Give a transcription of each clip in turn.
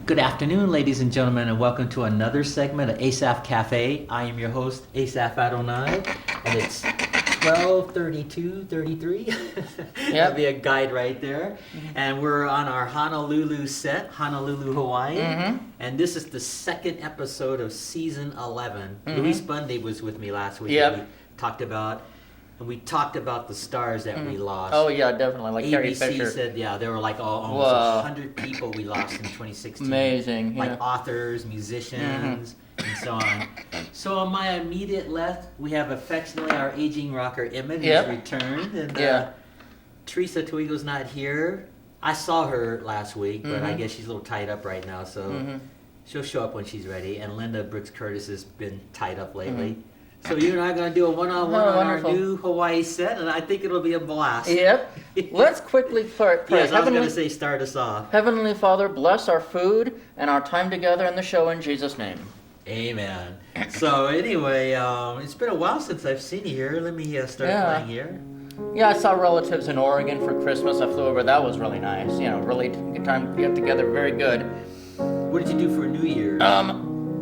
Good afternoon, ladies and gentlemen, and welcome to another segment of Asaph Cafe. I am your host, Asaph Adonai, and it's 12:32:33. That'd be a guide right there. And we're on our Honolulu set, Honolulu, Hawaii. And this is the second episode of season 11. Luis Bundy was with me last week. Yep. We talked about the stars that we lost. Oh yeah, definitely. Like Carrie Fisher. ABC said, there were like almost 100 people we lost in 2016. Amazing. Like authors, musicians, and so on. So on my immediate left, we have affectionately our aging rocker Emmett, who's returned. And Teresa Twigo's not here. I saw her last week, but I guess she's a little tied up right now, so she'll show up when she's ready. And Linda Brooks Curtis has been tied up lately. So you and I are going to do a one-on-one on our new Hawaii set, and I think it'll be a blast. Yep. Let's quickly pray. Yes, I was going to say start us off. Heavenly Father, bless our food and our time together in the show in Jesus' name. Amen. So anyway, it's been a while since I've seen you here. Let me start playing here. Yeah, I saw relatives in Oregon for Christmas. I flew over. That was really nice. You know, really good time to get together. Very good. What did you do for New Year's?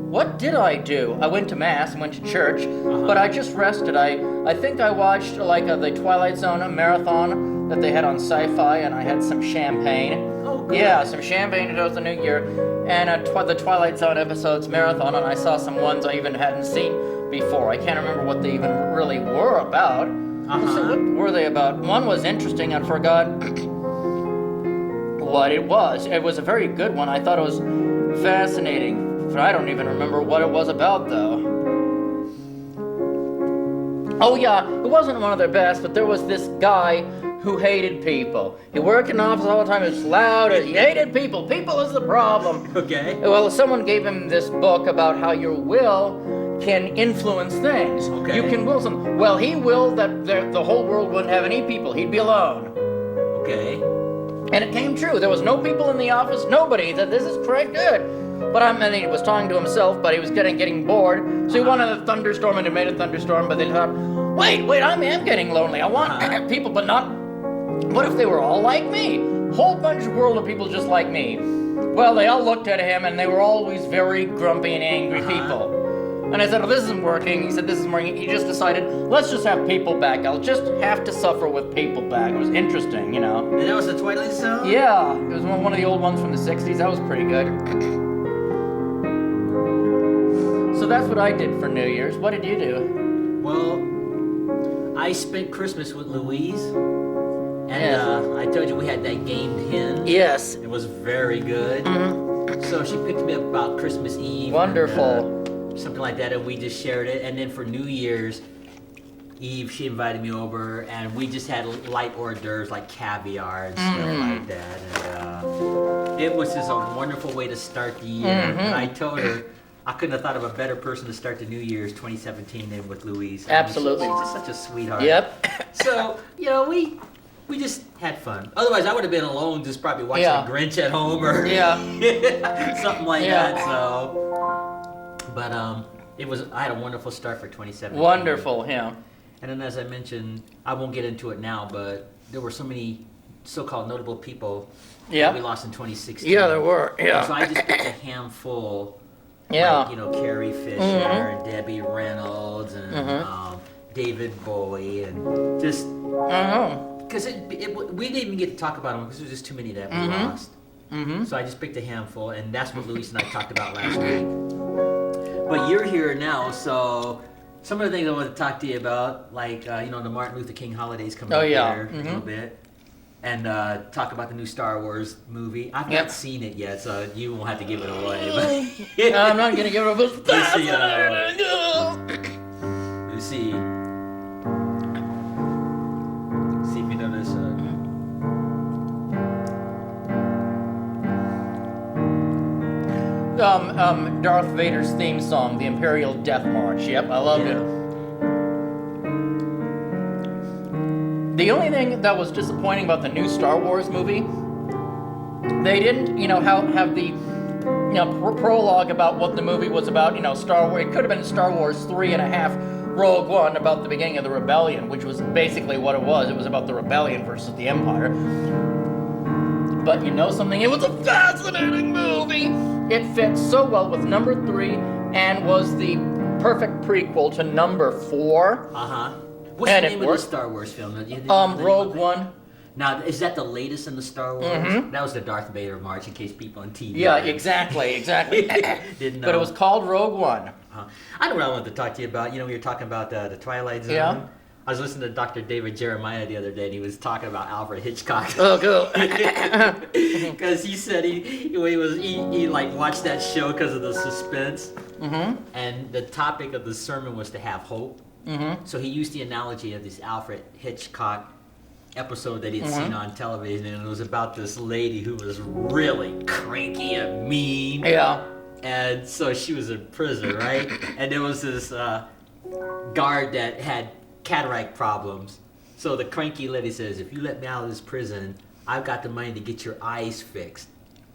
What did I do? I went to Mass and went to church, but I just rested. I think I watched the Twilight Zone marathon that they had on Sci-Fi, and I had some champagne. Oh, good. Yeah, some champagne to toast the New Year, and the Twilight Zone episodes marathon, and I saw some ones I even hadn't seen before. I can't remember what they even really were about. So what were they about? One was interesting. I forgot what it was. It was a very good one. I thought it was fascinating. But I don't even remember what it was about, though. Oh yeah, it wasn't one of their best, but there was this guy who hated people. He worked in an office all the time, it was loud, and he hated people. People is the problem. Okay. Well, someone gave him this book about how your will can influence things. Okay. You can will something. Well, he willed that the whole world wouldn't have any people. He'd be alone. Okay. And it came true. There was no people in the office, nobody. He said, this is quite good. But and he was talking to himself, but he was getting bored. So he wanted a thunderstorm, and he made a thunderstorm, but they thought, wait, I am getting lonely. I want people, but not, what if they were all like me? Whole bunch of world of people just like me. Well, they all looked at him, and they were always very grumpy and angry people. And I said, this isn't working. He said, this isn't working. He just decided, let's just have people back. I'll just have to suffer with people back. It was interesting, you know. And that was the Twilight Zone? Yeah, it was one of the old ones from the 60s. That was pretty good. So that's what I did for New Year's. What did you do? Well, I spent Christmas with Louise. And I told you we had that gamed hen. Yes. It was very good. So she picked me up about Christmas Eve. Wonderful. And, something like that, and we just shared it. And then for New Year's Eve, she invited me over, and we just had light hors d'oeuvres like caviar and stuff like that. And it was just a wonderful way to start the year. And I told her I couldn't have thought of a better person to start the New Year's 2017 than with Louise. Absolutely. She's just such a sweetheart. Yep. So, we just had fun. Otherwise, I would have been alone, just probably watching Grinch at home or something like that. So. But I had a wonderful start for 2017. Wonderful, yeah. And then as I mentioned, I won't get into it now, but there were so many so-called notable people that we lost in 2016. Yeah, there were, yeah. And so I just picked a handful, like, Carrie Fisher and Debbie Reynolds and David Bowie and just... Because we didn't even get to talk about them because there was just too many that we lost. So I just picked a handful, and that's what Luis and I talked about last week. But you're here now, so some of the things I want to talk to you about, like, the Martin Luther King holidays coming up here a little bit, and talk about the new Star Wars movie. I've not seen it yet, so you won't have to give it away. But I'm not going to give it away. See if you know this. Darth Vader's theme song, the Imperial Death March. Yep, I loved it. The only thing that was disappointing about the new Star Wars movie, they didn't, have the, prologue about what the movie was about. Star Wars. It could have been Star Wars 3.5, Rogue One, about the beginning of the rebellion, which was basically what it was. It was about the rebellion versus the Empire. But you know something? It was a fascinating movie. it fits so well with number 3 and was the perfect prequel to number 4. What's the name of the Star Wars film? Rogue One. Now, is that the latest in the Star Wars? Mm-hmm. That was the Darth Vader march, in case people on TV. Yeah, exactly. Didn't know. But it was called Rogue One. I know what I wanted to talk to you about. You know, we were talking about the Twilight Zone. Yeah. I was listening to Dr. David Jeremiah the other day, and he was talking about Alfred Hitchcock. Oh, cool. Because he said he like watched that show because of the suspense, and the topic of the sermon was to have hope. So he used the analogy of this Alfred Hitchcock episode that he had seen on television, and it was about this lady who was really cranky and mean. Yeah. And so she was in prison, right? And there was this guard that had cataract problems. So the cranky lady says, if you let me out of this prison, I've got the money to get your eyes fixed.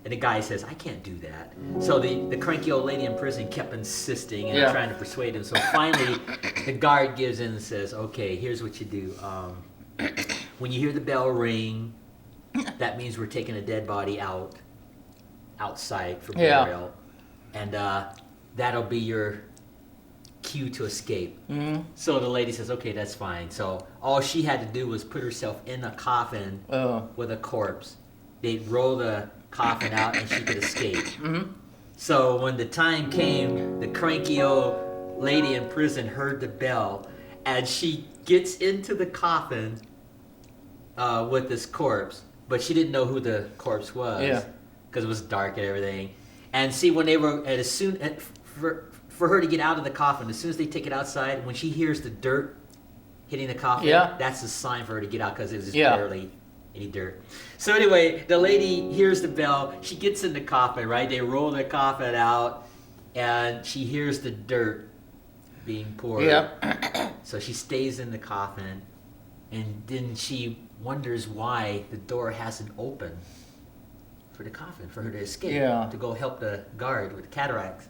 And the guy says, I can't do that. So the cranky old lady in prison kept insisting and trying to persuade him. So finally, the guard gives in and says, okay, here's what you do. When you hear the bell ring, that means we're taking a dead body outside for burial. And that'll be your cue to escape. So the lady says, okay, that's fine. So all she had to do was put herself in a coffin with a corpse. They'd roll the coffin out and she could escape. So when the time came, the cranky old lady in prison heard the bell, and she gets into the coffin with this corpse, but she didn't know who the corpse was because it was dark and everything. And see, when they were for her to get out of the coffin, as soon as they take it outside, when she hears the dirt hitting the coffin, that's a sign for her to get out because it was just barely any dirt. So anyway, the lady hears the bell. She gets in the coffin, right? They roll the coffin out, and she hears the dirt being poured. So she stays in the coffin, and then she wonders why the door hasn't opened for the coffin, for her to escape, to go help the guard with cataracts.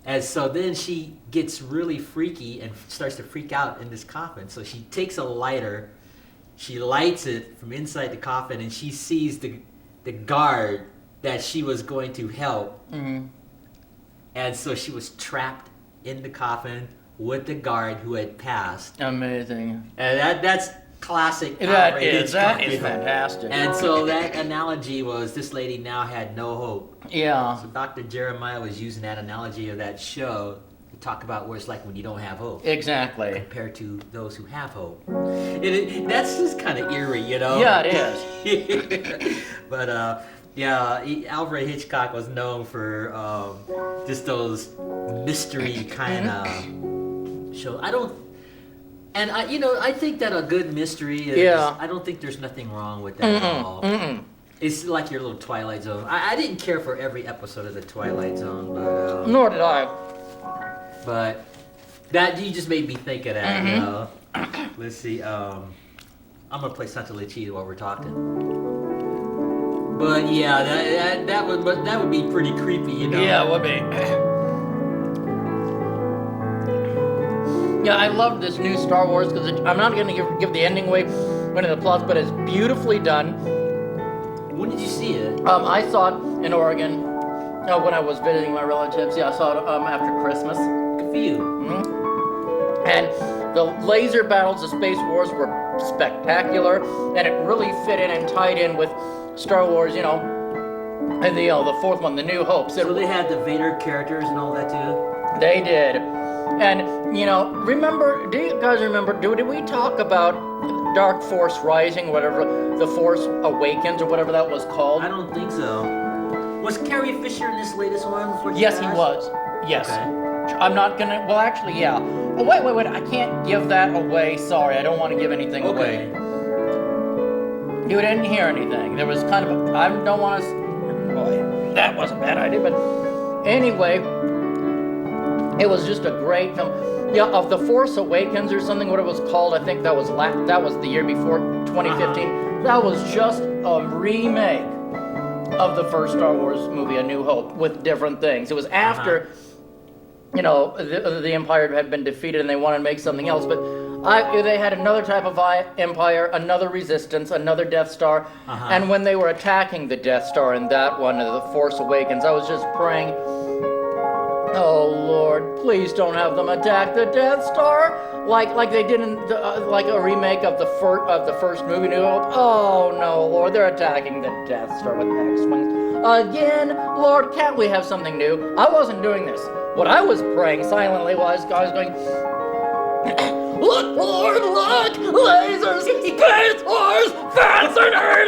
And so then she gets really freaky and starts to freak out in this coffin. So she takes a lighter, she lights it from inside the coffin, and she sees the guard that she was going to help. And so she was trapped in the coffin with the guard who had passed. Amazing. And that's classic. That is fantastic. And so that analogy was this lady now had no hope. Yeah. So Dr. Jeremiah was using that analogy of that show to talk about what it's like when you don't have hope. Exactly. Compared to those who have hope. That's just kind of eerie, you know? Yeah, it is. But Alfred Hitchcock was known for just those mystery kind of shows. I think that a good mystery is, I don't think there's nothing wrong with that at all. It's like your little Twilight Zone. I didn't care for every episode of the Twilight Zone, but nor did I. But that you just made me think of that. You know? Let's see. I'm gonna play Santa Lucia while we're talking. But yeah, that would be pretty creepy, you know. Yeah, it would be. Yeah, I love this new Star Wars because I'm not going to give the ending away when the plot, but it's beautifully done. When did you see it? I saw it in Oregon when I was visiting my relatives. Yeah, I saw it after Christmas. Good for you. And the laser battles of Space Wars were spectacular, and it really fit in and tied in with Star Wars, and the fourth one, The New Hope. So they had the Vader characters and all that too? They did. And, do you guys remember, did we talk about Dark Force Rising, whatever, The Force Awakens, or whatever that was called? I don't think so. Was Carrie Fisher in this latest one? Yes, he was. Yes. Okay. I'm not gonna, well, actually, yeah. Oh, wait, I can't give that away. Sorry, I don't want to give anything away. You didn't hear anything. There was kind of I don't want to, boy, that was a bad idea, but anyway, it was just a great film. Yeah, of The Force Awakens or something, what it was called, I think that was the year before, 2015. That was just a remake of the first Star Wars movie, A New Hope, with different things. It was after, the Empire had been defeated and they wanted to make something else, but They had another type of empire, another resistance, another Death Star, and when they were attacking the Death Star in that one, The Force Awakens, I was just praying, oh Lord, please don't have them attack the Death Star like they did in like a remake of the first movie, New Hope. Oh no, Lord, they're attacking the Death Star with X-wings again. Lord, can't we have something new? I wasn't doing this. What I was praying silently was I was going, look, Lord, look! Lasers! Space Wars! Fascinating!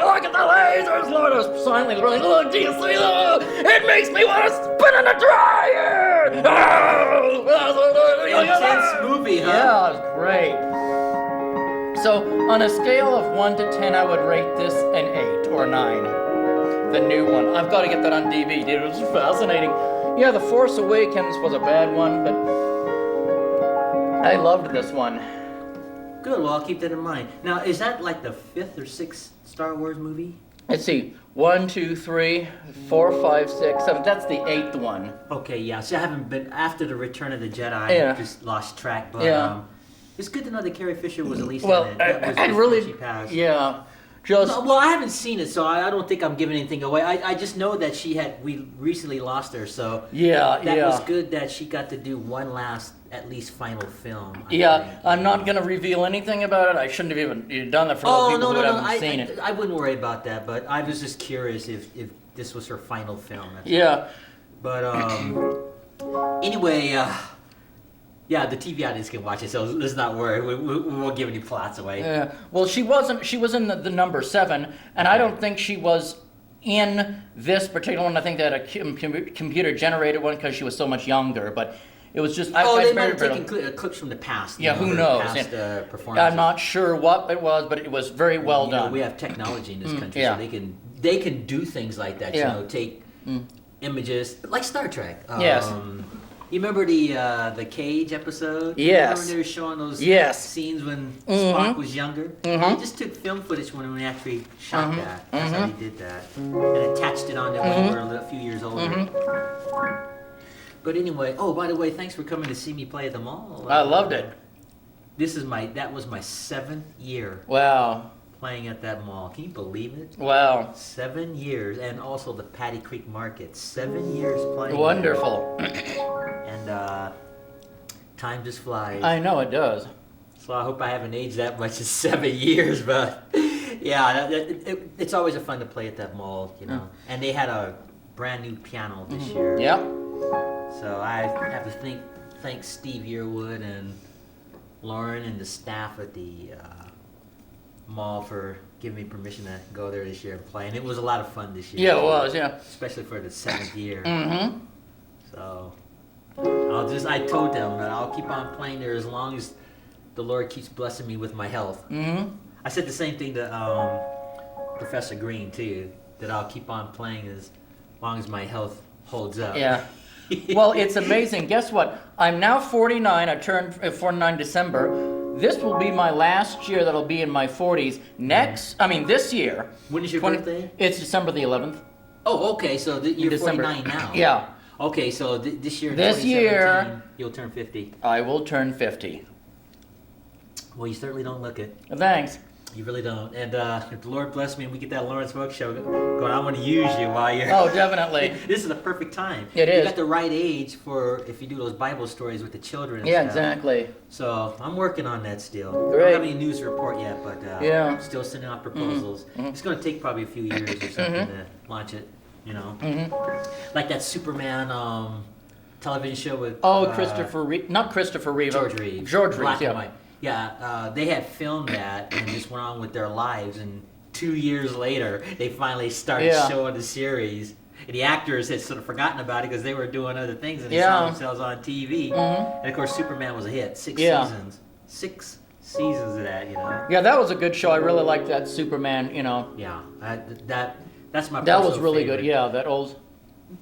Look at the lasers, Lord! I was silently running, look, do you see that? It makes me want to spin in a dryer! Intense movie, huh? Yeah, it was great. So, on a scale of 1 to 10, I would rate this an 8 or 9. The new one. I've got to get that on DVD. It was fascinating. Yeah, The Force Awakens was a bad one, but I loved this one. Good, well, I'll keep that in mind. Now, is that like the 5th or 6th Star Wars movie? Let's see. 1, 2, 3, 4, 5, 6, 7. That's the 8th one. Okay, yeah. So I haven't been, after the Return of the Jedi, I just lost track. But it's good to know that Carrie Fisher was at least in it. That was really, she passed. yeah. Well, I haven't seen it, so I don't think I'm giving anything away. I just know that we recently lost her, so that was good that she got to do one last, at least final film. I think. I'm not going to reveal anything about it. I shouldn't have even done that for the people who haven't seen it. I wouldn't worry about that, but I was just curious if this was her final film. But anyway, yeah, the TV audience can watch it, so let's not worry. We won't give any plots away. Yeah. Well, she wasn't. She was in the number 7, and I don't think she was in this particular one. I think they had a computer generated one because she was so much younger. But it was just. They might have taken clips from the past. Yeah, who knows? Past, performances. I'm not sure what it was, but it was very well done. We have technology in this country, so they can do things like that. Yeah. You know, take images like Star Trek. Yes. You remember the Cage episode? Yes. Remember when they were showing those scenes when Spock was younger? They just took film footage when we actually shot that. That's how they did that. And attached it on there when we were a few years older. But anyway, by the way, thanks for coming to see me play at the mall. I loved it. That was my 7th year. Wow. Playing at that mall. Can you believe it? Wow. 7 years. And also the Patty Creek Market. 7 years playing. Wonderful. And time just flies. I know it does. So I hope I haven't aged that much in 7 years, but yeah, it's always a fun to play at that mall, you know. And they had a brand new piano this year. Yep. So I have to thank Steve Yearwood and Lauren and the staff at the mall for giving me permission to go there this year and play. And it was a lot of fun this year. Yeah, it was, yeah. Especially for the 7th year. So I told them that I'll keep on playing there as long as the Lord keeps blessing me with my health. I said the same thing to Professor Green too, that I'll keep on playing as long as my health holds up. Yeah. Well, it's amazing. Guess what? I'm now 49. I turned 49 December. This will be my last year that'll be in my 40s. This year. When is your birthday? It's December the 11th. Oh, okay. So you're 49 now. Yeah. Okay, so this year, you'll turn 50. I will turn 50. Well, you certainly don't look it. Thanks. You really don't. And if the Lord bless me and we get that Lawrence Welk show going, I want to use you while you're... Oh, definitely. This is the perfect time. It is. You got the right age for if you do those Bible stories with the children and stuff. Exactly. So I'm working on that still. Great. I don't have any news report yet, but I'm still sending out proposals. It's going to take probably a few years or something to launch it, you know. Like that Superman television show with... Christopher Reeve. Not Christopher Reeve. George Reeves. George Reeves, and white. Yeah, they had filmed that and just went on with their lives, and 2 years later, they finally started showing the series. And the actors had sort of forgotten about it because they were doing other things and they saw themselves on TV. And of course, Superman was a hit. 6 seasons. 6 seasons of that, you know. Yeah, that was a good show. I really liked that Superman, you know. Yeah, that's my. That was really favorite. good. Yeah, that old.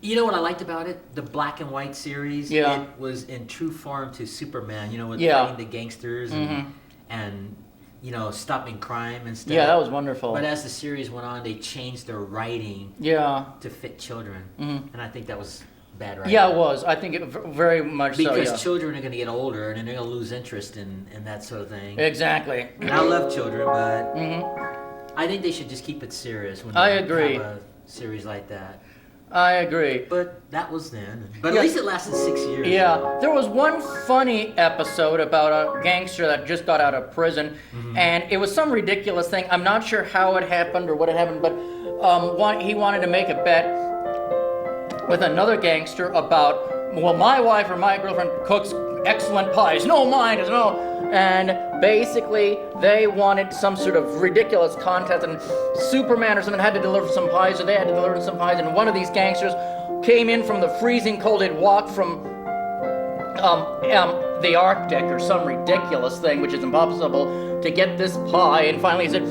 You know what I liked about it? The black and white series. Yeah. It was in true form to Superman. You know, with fighting the gangsters and you know, stopping crime and stuff. Yeah, that was wonderful. But as the series went on, they changed their writing to fit children. And I think that was bad writing. Yeah, it was. I think it very much so. Because Yeah. children are going to get older and then they're going to lose interest in that sort of thing. Exactly. And I love children, but Mm-hmm. I think they should just keep it serious when I they agree. have a series like that. I agree. But that was then. But Yeah. at least it lasted 6 years. Yeah, there was one funny episode about a gangster that just got out of prison, and it was some ridiculous thing. I'm not sure how it happened or what had happened, but he wanted to make a bet with another gangster about, well, my wife or my girlfriend cooks excellent pies. No, mine is no. And basically, they wanted some sort of ridiculous contest, and Superman or something had to deliver some pies, or they had to deliver some pies, and one of these gangsters came in from the freezing cold. He'd walked from the Arctic or some ridiculous thing, which is impossible, to get this pie, and finally he said,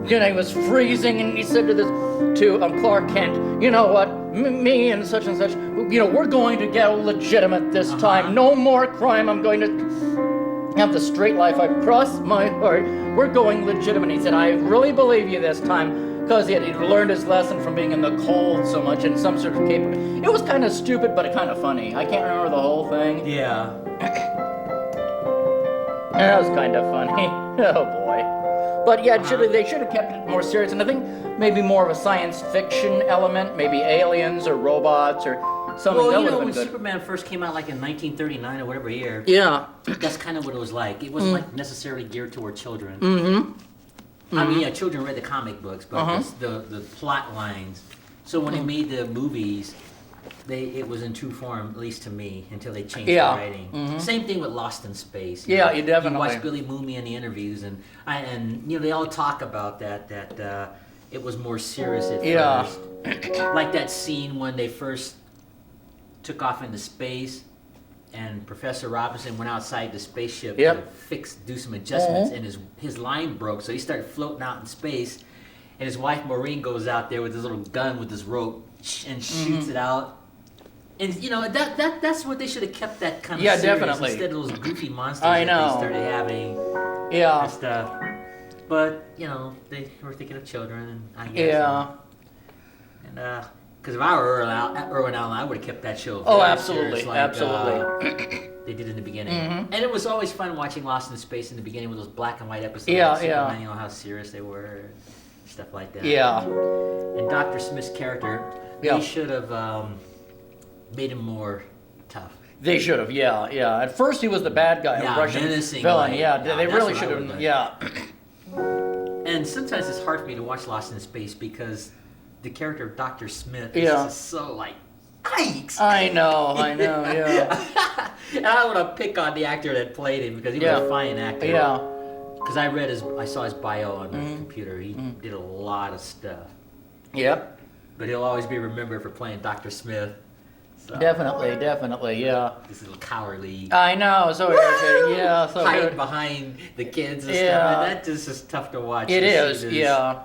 you know, he was freezing, and he said to Clark Kent, you know what, me and such, you know, we're going to get legitimate this time. No more crime. I'm going to have the straight life. I cross my heart. We're going legitimate. He said, I really believe you this time, because he'd learned his lesson from being in the cold so much and some sort of caper. It was kind of stupid, but kind of funny. I can't remember the whole thing. Yeah. That was kind of funny. Oh boy. But yeah, they should have kept it more serious, and I think maybe more of a science fiction element, maybe aliens or robots or something. Well, that you would know, have when been good. Superman first came out, like in 1939 or whatever year, Yeah. that's kind of what it was like. It wasn't like necessarily geared toward children. Mm-hmm. I mean, yeah, children read the comic books, but the plot lines. So when they made the movies, it was in true form, at least to me, until they changed the writing. Same thing with Lost in Space. Yeah, you definitely. You watch Billy Mooney in the interviews, and you know, they all talk about that it was more serious at first. Like that scene when they first took off into space, and Professor Robinson went outside the spaceship to do some adjustments, and his line broke, so he started floating out in space, and his wife Maureen goes out there with his little gun with his rope and shoots it out. And you know, that's what they should have kept, that kind of serious, definitely. instead of those goofy monsters I that know. they started having Yeah. and stuff. But you know, they were thinking of children, and I guess. Yeah. And because if I were Irwin Allen, I would have kept that show. Oh, very absolutely, serious, like, absolutely. They did in the beginning, and it was always fun watching Lost in Space in the beginning with those black and white episodes. Yeah, of Superman, yeah. You know how serious they were, stuff like that. Yeah. And Dr. Smith's character, Yeah. they should have made him more tough. They should have, yeah. At first he was the bad guy, Yeah, a Russian menacing, villain. like, Yeah, yeah, they that's really what I should would've have. done. Yeah. And sometimes it's hard for me to watch Lost in Space because the character of Dr. Smith is Yeah. just so like, yikes! I know, yeah. And I don't want to pick on the actor that played him because he was a fine actor. Yeah. Because I saw his bio on the computer. He did a lot of stuff. Yep. But he'll always be remembered for playing Dr. Smith. So, Definitely, yeah. this little cowardly, I know, so irritating. Yeah, so hiding irritating. behind the kids and Yeah. stuff. And that just is tough to watch. It to see is, this yeah.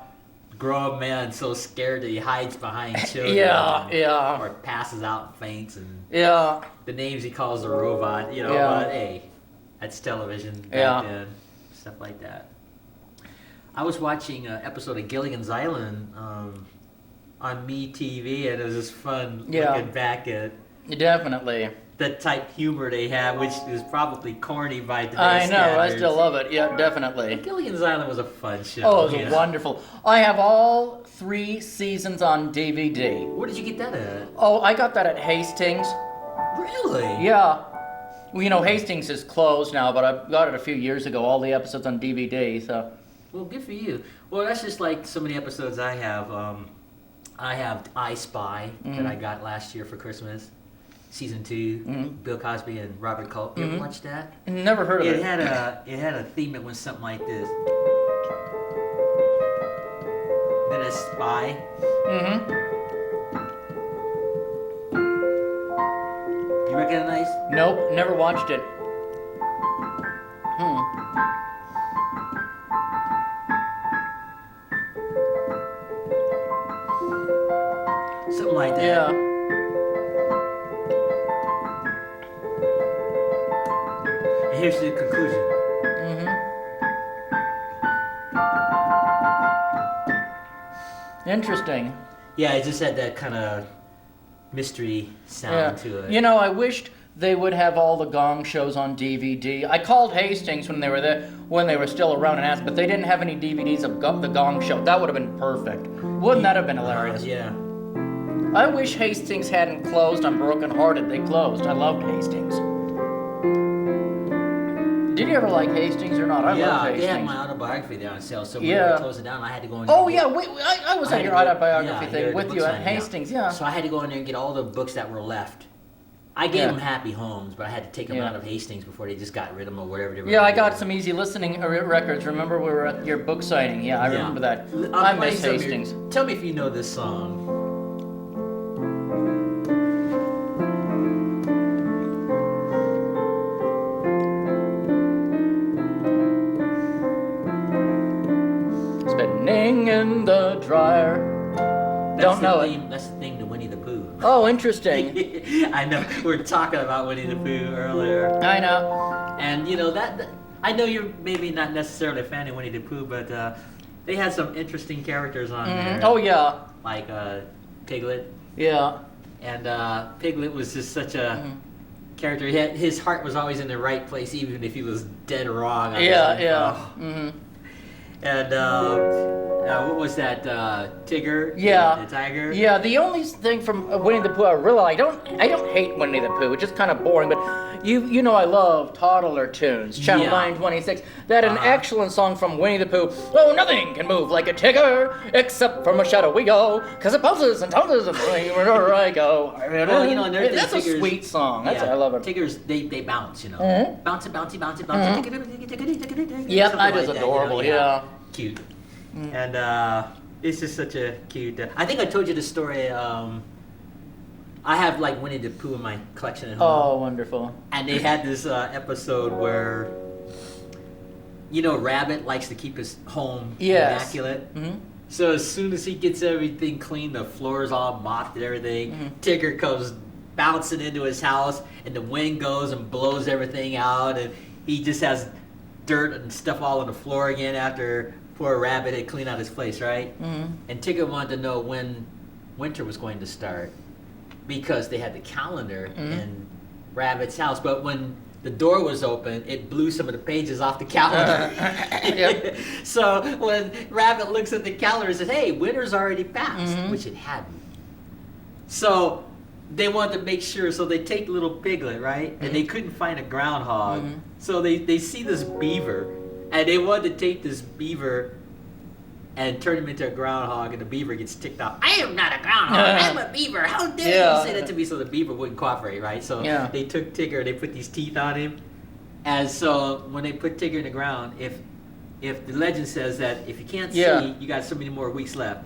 grown man so scared that he hides behind children. Yeah. Or passes out and faints, and Yeah. the names he calls the robot, you know, Yeah. but hey, that's television back Yeah. then, stuff like that. I was watching an episode of Gilligan's Island on MeTV, and it was just fun looking back at Definitely. the type humor they have, which is probably corny by today's I know, standards. I still love it. Yeah, definitely. Gilligan's Island was a fun show. Oh, it was you know. wonderful. I have all 3 seasons on DVD. Where did you get that at? Oh, I got that at Hastings. Really? Yeah. Well, you know, Hastings is closed now, but I got it a few years ago, all the episodes on DVD, so. Well, good for you. Well, that's just like so many episodes I have. I have I Spy that I got last year for Christmas, season 2. Bill Cosby and Robert Culp. You ever watched that? Never heard of it. It had a theme that went something like this. Then a spy. You recognize? Nope, never watched it. Something like that. Yeah. And here's the conclusion. Interesting. Yeah, it just had that kind of mystery sound to it. You know, I wished they would have all the Gong shows on DVD. I called Hastings when they were there, when they were still around, and asked, but they didn't have any DVDs of the Gong show. That would have been perfect. Wouldn't that have been hilarious? Yeah. I wish Hastings hadn't closed. I'm brokenhearted they closed. I loved Hastings. Did you ever like Hastings or not? I love Hastings. They had my autobiography there on sale, so when Yeah. they closed it down, I had to go in. Oh yeah, I was at your autobiography yeah, thing the with book you at signing, Hastings. Yeah. So I had to go in there and get all the books that were left. I gave Yeah. them happy homes, but I had to take them Yeah. out of Hastings before they just got rid of them or whatever they were. Yeah, I gonna got do. some easy listening records. Remember we were at your book signing? Yeah, I remember that. I play miss some of your- Hastings. Tell me if you know this song. Spinning in the dryer. Don't know it. That's the theme to Winnie the Pooh. Oh, interesting. I know. We were talking about Winnie the Pooh earlier. I know. And you know that I know you're maybe not necessarily a fan of Winnie the Pooh, but they had some interesting characters on there. Oh yeah. Like Piglet. Yeah. And Piglet was just such a character. His heart was always in the right place, even if he was dead wrong. Yeah. Oh. And what was that? Tigger? Yeah. The tiger? Yeah, the only thing from Winnie the Pooh I don't hate Winnie the Pooh. It's just kind of boring, but you know I love toddler tunes. Channel 926. They had an excellent song from Winnie the Pooh. Oh, nothing can move like a tigger except from a shadow we go, 'cause it bounces and bounces and wherever I go. Well, you know, and that's a Tiggers, sweet song. I love it. Tiggers, they bounce, you know. Bouncy, bouncy, bouncy, bouncy. Yep, Something that is like adorable. you know, Yeah. Cute. And it's just such a cute. I think I told you the story. I have like Winnie the Pooh in my collection at home. Oh, wonderful. And they had this episode where, you know, Rabbit likes to keep his home immaculate. So as soon as he gets everything clean, the floor's all mopped and everything, Tigger comes bouncing into his house, and the wind goes and blows everything out, and he just has dirt and stuff all on the floor again after poor Rabbit had cleaned out his place, right? And Tigger wanted to know when winter was going to start, because they had the calendar in Rabbit's house, but when the door was open, it blew some of the pages off the calendar. So when Rabbit looks at the calendar and says, hey, winter's already passed, which it hadn't. So they wanted to make sure, so they take little Piglet, right? And they couldn't find a groundhog. So they see this beaver, and they wanted to take this beaver and turn him into a groundhog, and the beaver gets ticked off. I am not a groundhog, I'm a beaver. How dare you say that to me? So the beaver wouldn't cooperate, right? So they took Tigger, they put these teeth on him. And so when they put Tigger in the ground, if the legend says that if you can't see, you got so many more weeks left.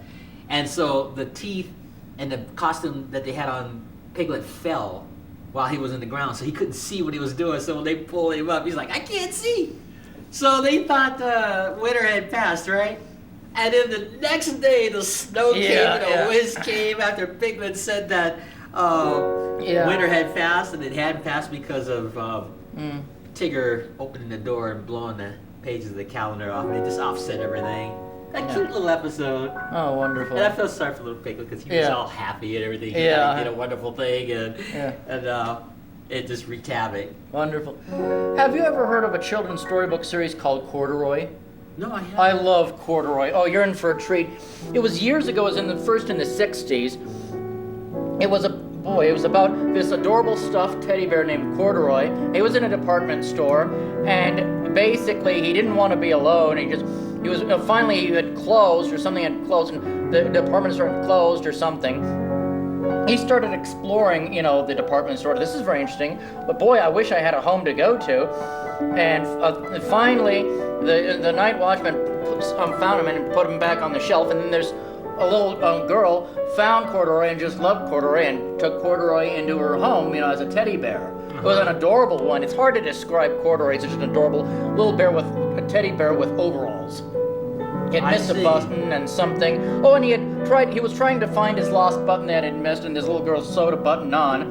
And so the teeth and the costume that they had on Piglet fell while he was in the ground, so he couldn't see what he was doing. So when they pulled him up, he's like, I can't see. So they thought winter had passed, right? And then the next day, the snow came and a whiz came after Piglet said that winter had passed, and it hadn't passed because of Tigger opening the door and blowing the pages of the calendar off, and it just offset everything. A cute little episode. Oh, wonderful. And I felt sorry for little Piglet because he was all happy and everything. He did a wonderful thing, and it just wreaked havoc. Wonderful. Have you ever heard of a children's storybook series called Corduroy? No, I haven't. I love Corduroy. Oh, you're in for a treat. It was years ago. It was in the 60s. It was about this adorable stuffed teddy bear named Corduroy. He was in a department store, and basically he didn't want to be alone. Finally he had closed, or something had closed, and the department store had closed or something. He started exploring, the department store. This is very interesting, but boy, I wish I had a home to go to. And finally, the night watchman found him and put him back on the shelf. And then there's a little girl found Corduroy and just loved Corduroy and took Corduroy into her home, as a teddy bear. It was an adorable one. It's hard to describe Corduroy. It's just an adorable little bear with a teddy bear with overalls. He had missed a button and something. Oh, and he was trying to find his lost button that he'd missed, and this little girl sewed a button on.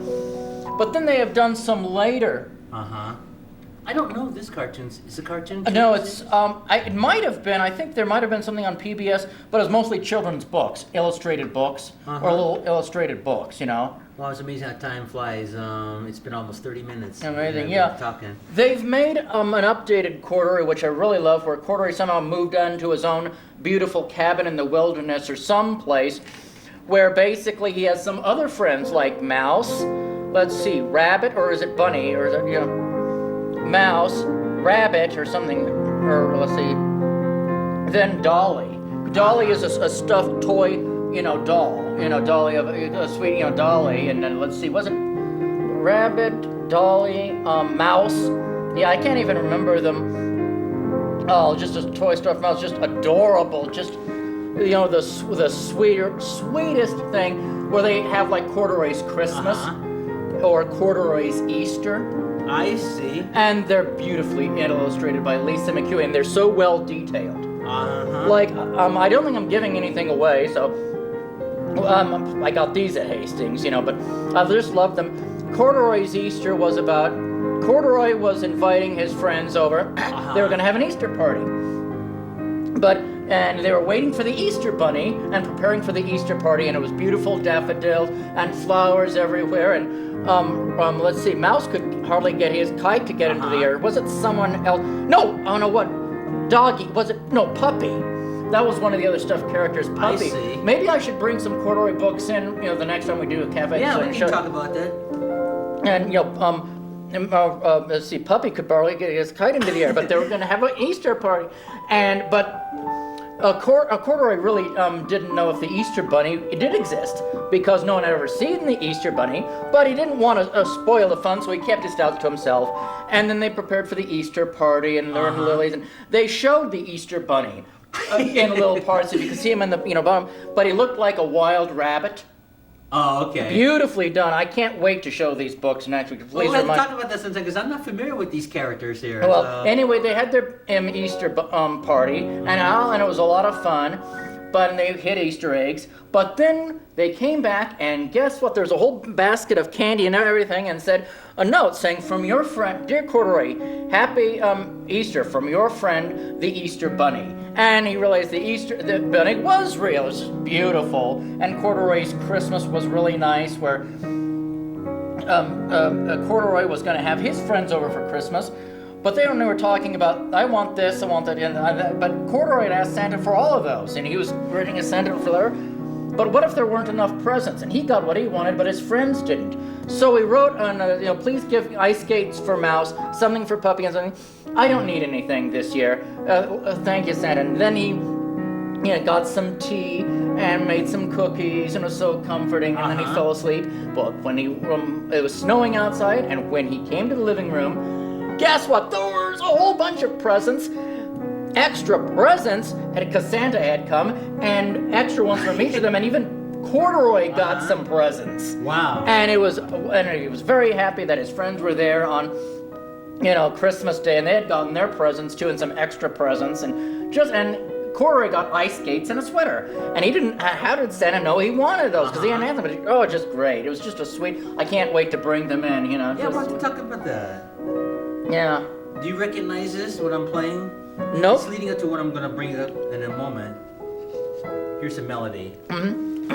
But then they have done some later. I don't know if this cartoon's... Is it a cartoon? No, it's... it might have been. I think there might have been something on PBS, but it was mostly children's books, illustrated books, or little illustrated books, Well, Wow, it's amazing how time flies. It's been almost 30 minutes. Amazing, We've yeah. been talking. They've made an updated Corduroy, which I really love, where Corduroy somehow moved on to his own beautiful cabin in the wilderness or someplace, where basically he has some other friends like Mouse, let's see, Rabbit, or is it Bunny, or is it, Mouse, Rabbit, or something, or let's see, then Dolly. Dolly is a stuffed toy, doll, Dolly of a sweet, Dolly, and then let's see, was it Rabbit, Dolly, Mouse? Yeah, I can't even remember them. Oh, just a toy stuffed mouse, just adorable, just the sweetest thing, where they have like Corduroy's Christmas or Corduroy's Easter. I see. And they're beautifully illustrated by Lisa McHugh, and they're so well detailed. Like, I don't think I'm giving anything away, so I got these at Hastings, but I just love them. Corduroy's Easter was about Corduroy was inviting his friends over. They were going to have an Easter party, and they were waiting for the Easter bunny and preparing for the Easter party, and it was beautiful daffodils and flowers everywhere. And let's see, Mouse could hardly get his kite to get into the air. Was it someone else? No, oh no, what? Doggy, was it? No, Puppy. That was one of the other stuffed characters, Puppy. I see. Maybe I should bring some Corduroy books in, the next time we do a cafe. Yeah, we can talk about that. And, let's see, Puppy could barely get his kite into the air, but they were going to have an Easter party. But Corduroy really didn't know if the Easter Bunny did exist, because no one had ever seen the Easter Bunny, but he didn't want to spoil the fun, so he kept his doubts to himself. And then they prepared for the Easter party and learned lilies, and they showed the Easter Bunny in little parts, so you can see him in the bottom, but he looked like a wild rabbit. Oh, okay. Beautifully done. I can't wait to show these books next week. Please let's talk about that sometime, because I'm not familiar with these characters here. Well, anyway, they had their Easter party, and it was a lot of fun, and they hid Easter eggs. But then they came back, and guess what? There's a whole basket of candy and everything, and said a note saying, "From your friend, dear Corduroy, happy Easter from your friend, the Easter Bunny." And he realized the bunny was real. It was just beautiful. And Corduroy's Christmas was really nice, where Corduroy was going to have his friends over for Christmas, but they were talking about, I want this, I want that, and that. But Corduroy had asked Santa for all of those, and he was writing a Santa for there. But what if there weren't enough presents? And he got what he wanted, but his friends didn't. So he wrote on, please give ice skates for Mouse, something for Puppy, and something. I don't need anything this year. Thank you, Santa. And then he got some tea and made some cookies, and it was so comforting. And then he fell asleep. But when it was snowing outside, and when he came to the living room, guess what? There was a whole bunch of presents. Extra presents, because Santa had come, and extra ones from each of them, and even Corduroy got some presents. Wow. And he was very happy that his friends were there on, Christmas Day, and they had gotten their presents too, and some extra presents, and Corduroy got ice skates and a sweater. And he didn't, how did Santa know he wanted those? Because he hadn't had them, but just great. It was just a sweet, I can't wait to bring them in, Yeah, I want to talk about that. Yeah. Do you recognize this, what I'm playing? Nope. It's leading up to what I'm going to bring up in a moment. Here's a melody. You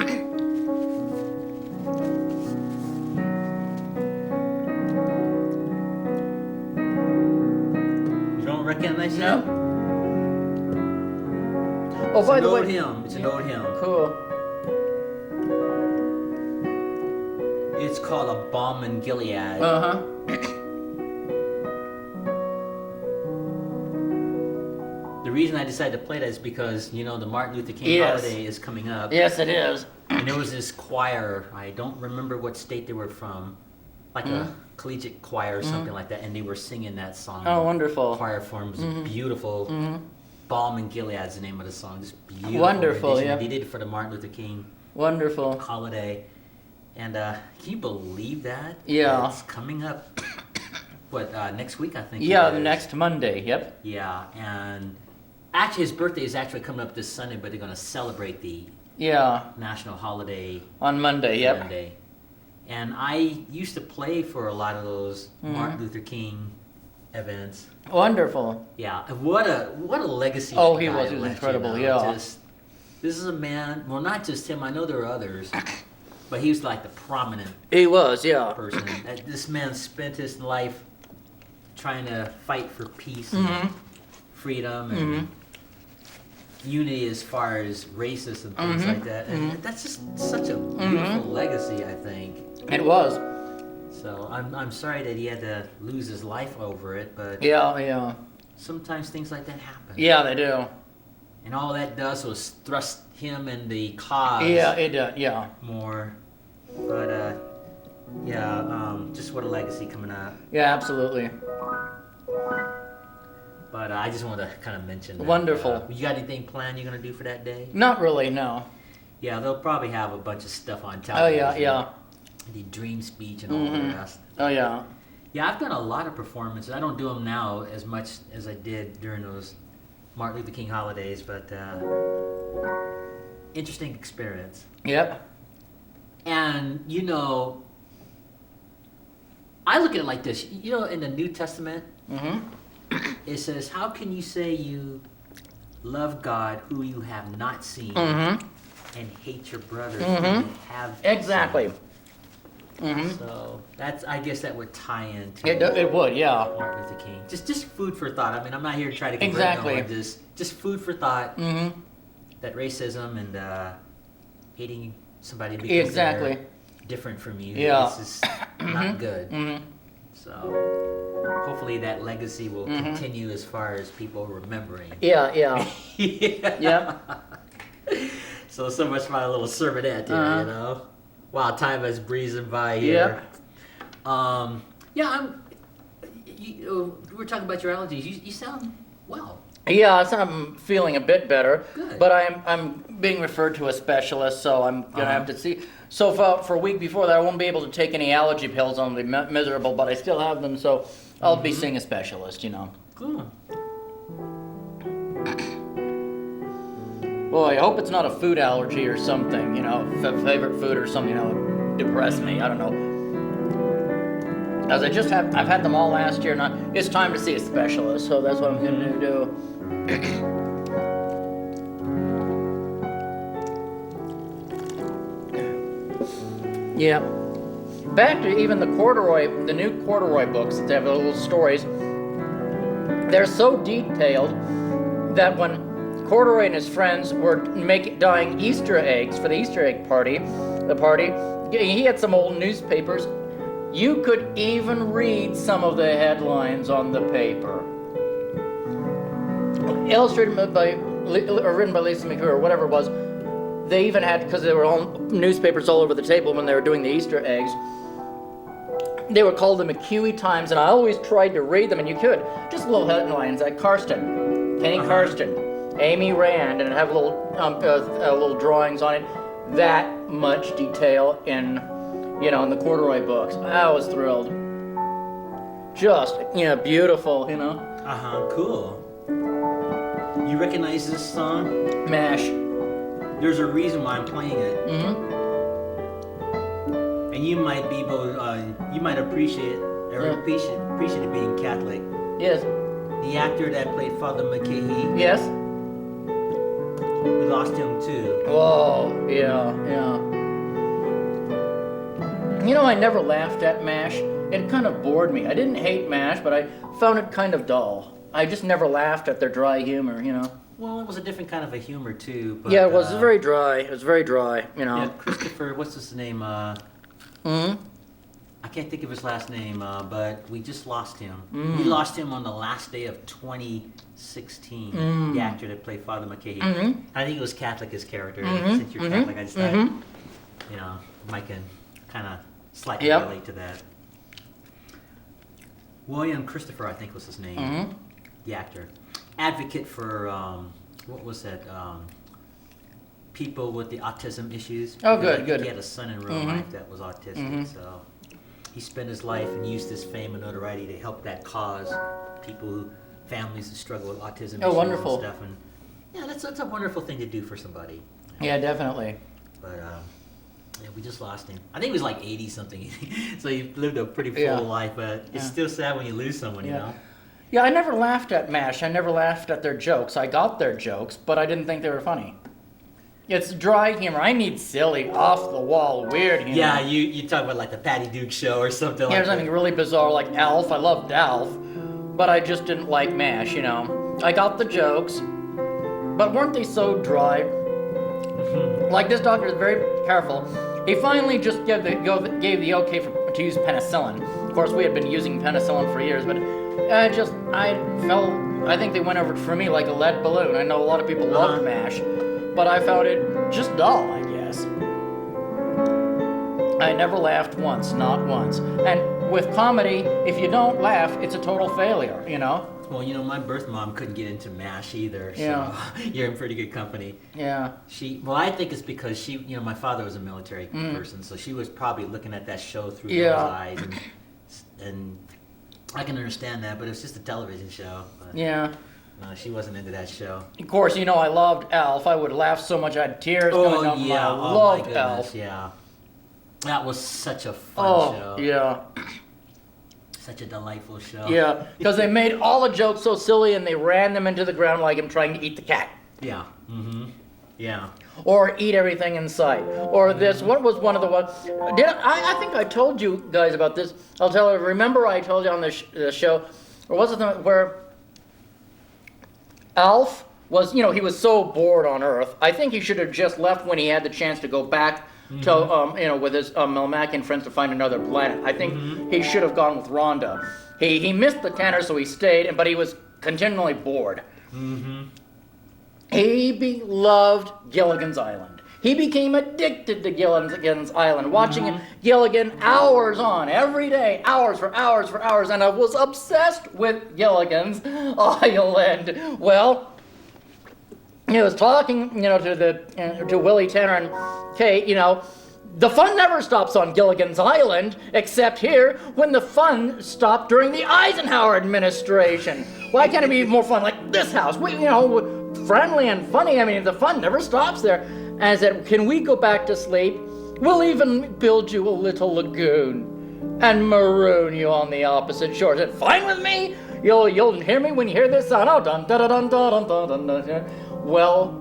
don't recognize it? No. Oh, by the way. It's an old hymn. Cool. It's called A Balm in Gilead. The reason I decided to play that is because, the Martin Luther King holiday is coming up. Yes, it is. And there was this choir, I don't remember what state they were from, like a collegiate choir or something like that, and they were singing that song. Oh, wonderful. Choir form was beautiful. Balm in Gilead is the name of the song. Just beautiful. Wonderful, rendition. yeah. They did it for the Martin Luther King Wonderful. holiday. And can you believe that? Yeah. It's coming up, next week, I think. Yeah, it is. next Monday, yep. Yeah, and actually his birthday is actually coming up this Sunday, but they're going to celebrate the national holiday on Monday, yep. Monday. And I used to play for a lot of those Martin Luther King events. Wonderful. Yeah, what a legacy. Oh, that he guy was left, incredible, yeah. This is a man, well, not just him, I know there are others, But he was like the prominent He was, yeah. person. This man spent his life trying to fight for peace Mm-hmm. and freedom and unity as far as racists and things like that. And that's just such a beautiful legacy, I think. It was. So I'm sorry that he had to lose his life over it, but Yeah. sometimes things like that happen. Yeah, they do. And all that does was thrust him in the cause Yeah, it does. Yeah. more. But just what a legacy coming up. Yeah, absolutely. But I just wanted to kind of mention that. Wonderful. You got anything planned you're going to do for that day? Not really, no. Yeah, they'll probably have a bunch of stuff on Oh, television. yeah. The dream speech and all the rest. Oh, yeah. Yeah, I've done a lot of performances. I don't do them now as much as I did during those Martin Luther King holidays, but interesting experience. Yep. And, I look at it like this. In the New Testament, it says, how can you say you love God who you have not seen and hate your brother who you have Exactly. seen? So I guess that would tie into It would, yeah. Martin Luther King. Just food for thought. I mean, I'm not here to try to convert Exactly. no one. Just food for thought. That racism and hating somebody because they're different from you is just not good. So hopefully that legacy will continue as far as people remembering. Yeah. Yeah. So much for my little sermonette there, Wow, time is breezing by here. We're talking about your allergies. You sound well. Yeah, I'm feeling a bit better. Good. But I'm being referred to a specialist, so I'm going to have to see. So for a week before that, I won't be able to take any allergy pills. I'll be miserable, but I still have them, so I'll be seeing a specialist, Cool. Boy, I hope it's not a food allergy or something, favorite food or something, that would depress me. I don't know. As I've had them all last year, and it's time to see a specialist, so that's what I'm going to do. Yeah. Back to even the new corduroy books that have the little stories. They're so detailed that when Corduroy and his friends were dyeing Easter eggs for the Easter egg party, he had some old newspapers. You could even read some of the headlines on the paper. Illustrated or written by Lisa McClure or whatever it was. They even had, because there were all newspapers all over the table when they were doing the Easter eggs, they were called the McHugh Times, and I always tried to read them, and you could. Just little headlines like Karsten, Penny Karsten, Amy Rand, and have little drawings on it. That much detail in the corduroy books. I was thrilled. Just, beautiful, Cool. You recognize this song? MASH. There's a reason why I'm playing it. And you might be you might appreciate it being Catholic. Yes. The actor that played Father McCahey. Yes. We lost him too. Oh, yeah. I never laughed at MASH. It kind of bored me. I didn't hate MASH, but I found it kind of dull. I just never laughed at their dry humor, Well, it was a different kind of a humor too. But, Yeah, it was very dry. It was very dry, Yeah, Christopher, what's his name? I can't think of his last name, but we just lost him. We lost him on the last day of 2016. The actor that played Father McCahey. I think it was Catholic, his character. Since you're Catholic, I just thought, Mike can kind of slightly relate to that. William Christopher, I think was his name. The actor. Advocate for, what was that? People with the autism issues. Oh, good. He had a son in real life that was autistic, so he spent his life and used his fame and notoriety to help that cause families who struggle with autism issues wonderful. and stuff. And yeah, that's a wonderful thing to do for somebody. Yeah, definitely. But we just lost him. I think he was like 80 something, so he lived a pretty full life. But it's still sad when you lose someone, you know. Yeah, I never laughed at MASH. I never laughed at their jokes. I got their jokes, but I didn't think they were funny. It's dry humor. I need silly, off the wall, weird humor. Yeah, you talk about like the Patty Duke show or something like that. Something really bizarre like Alf. I loved Alf, but I just didn't like MASH. I got the jokes, but weren't they so dry? Like this doctor is very careful. He finally just gave the okay to use penicillin. Of course, we had been using penicillin for years, but I think they went over for me like a lead balloon. I know a lot of people love MASH, but I found it just dull, I guess. I never laughed once, not once. And with comedy, if you don't laugh, it's a total failure, Well, my birth mom couldn't get into MASH either, so you're in pretty good company. Yeah. I think it's because my father was a military person, so she was probably looking at that show through those eyes, and I can understand that, but it's just a television show. But, yeah. No, she wasn't into that show. Of course, I loved Alf. I would laugh so much I had tears coming out. Yeah. I loved Alf. Yeah. That was such a fun show. Yeah. Such a delightful show. Yeah, because they made all the jokes so silly and they ran them into the ground like him trying to eat the cat. Yeah. Mm-hmm. Yeah. Or eat everything in sight. Or this, what was one of the ones? I think I told you guys about this. I'll tell you, remember I told you on the show, or was it where Alf was, he was so bored on Earth. I think he should have just left when he had the chance to go back to, with his Melmacian friends to find another planet. I think he should have gone with Rhonda. He missed the Tanner, so he stayed, but he was continually bored. Mm-hmm. He loved Gilligan's Island. He became addicted to Gilligan's Island, watching Gilligan hours on, every day, hours for hours, and I was obsessed with Gilligan's Island. Well, he was talking, to Willie Tanner and Kate, the fun never stops on Gilligan's Island, except here when the fun stopped during the Eisenhower administration. Why can't it be more fun like this house? Friendly and funny. I mean, the fun never stops there. And I said, can we go back to sleep? We'll even build you a little lagoon and maroon you on the opposite shore. I said, fine with me. You'll hear me when you hear this sound. Oh, dun dun dun dun dun dun dun. Well,